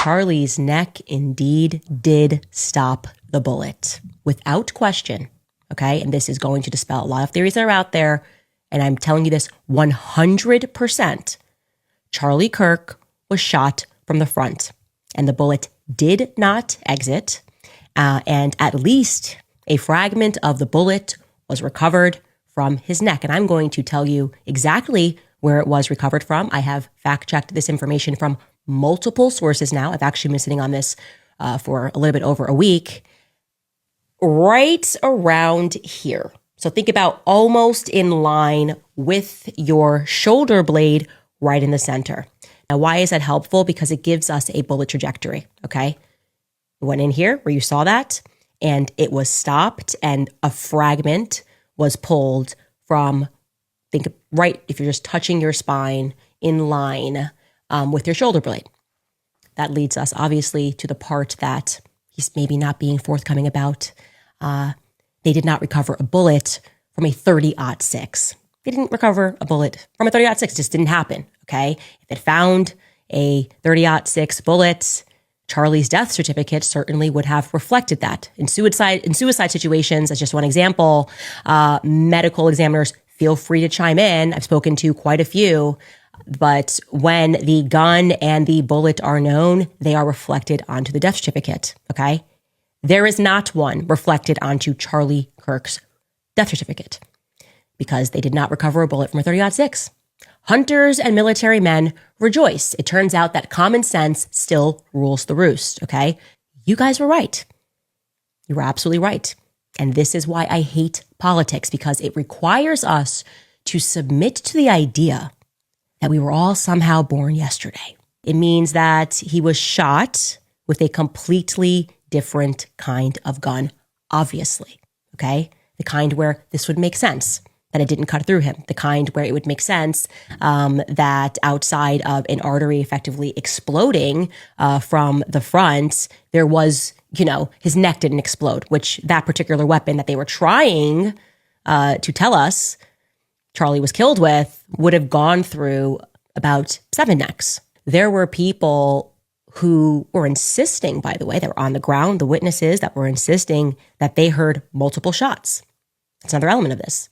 Charlie's neck indeed did stop the bullet without question. Okay. And this is going to dispel a lot of theories that are out there. And I'm telling you this 100%. Charlie Kirk was shot from the front and the bullet did not exit. And at least a fragment of the bullet was recovered from his neck. And I'm going to tell you exactly where it was recovered from. I have fact-checked this information from multiple sources now. I've actually been sitting on this for a little bit over a week. Right around here. So think about almost in line with your shoulder blade right in the center. Now, why is that helpful? Because it gives us a bullet trajectory, okay? It went in here where you saw that, and it was stopped, and a fragment was pulled from, think right, if you're just touching your spine in line with your shoulder blade. That leads us, obviously, to the part that he's maybe not being forthcoming about. They did not recover a bullet from a 30-06. They didn't recover a bullet from a 30-06. It just didn't happen, okay? If it found a 30-06 bullet, Charlie's death certificate certainly would have reflected that. In suicide situations, as just one example, medical examiners, feel free to chime in. I've spoken to quite a few. But when the gun and the bullet are known, they are reflected onto the death certificate, okay? There is not one reflected onto Charlie Kirk's death certificate because they did not recover a bullet from a 30-06. Hunters and military men rejoice. It turns out that common sense still rules the roost, okay? You guys were right. You were absolutely right. And this is why I hate politics, because it requires us to submit to the idea that we were all somehow born yesterday. It means that he was shot with a completely different kind of gun, obviously, okay? The kind where this would make sense, that it didn't cut through him. The kind where it would make sense that outside of an artery effectively exploding from the front, there was, his neck didn't explode, which that particular weapon that they were trying to tell us Charlie was killed with would have gone through about 7 necks. There were people who were insisting, by the way, that were on the ground, the witnesses that were insisting that they heard multiple shots. That's another element of this.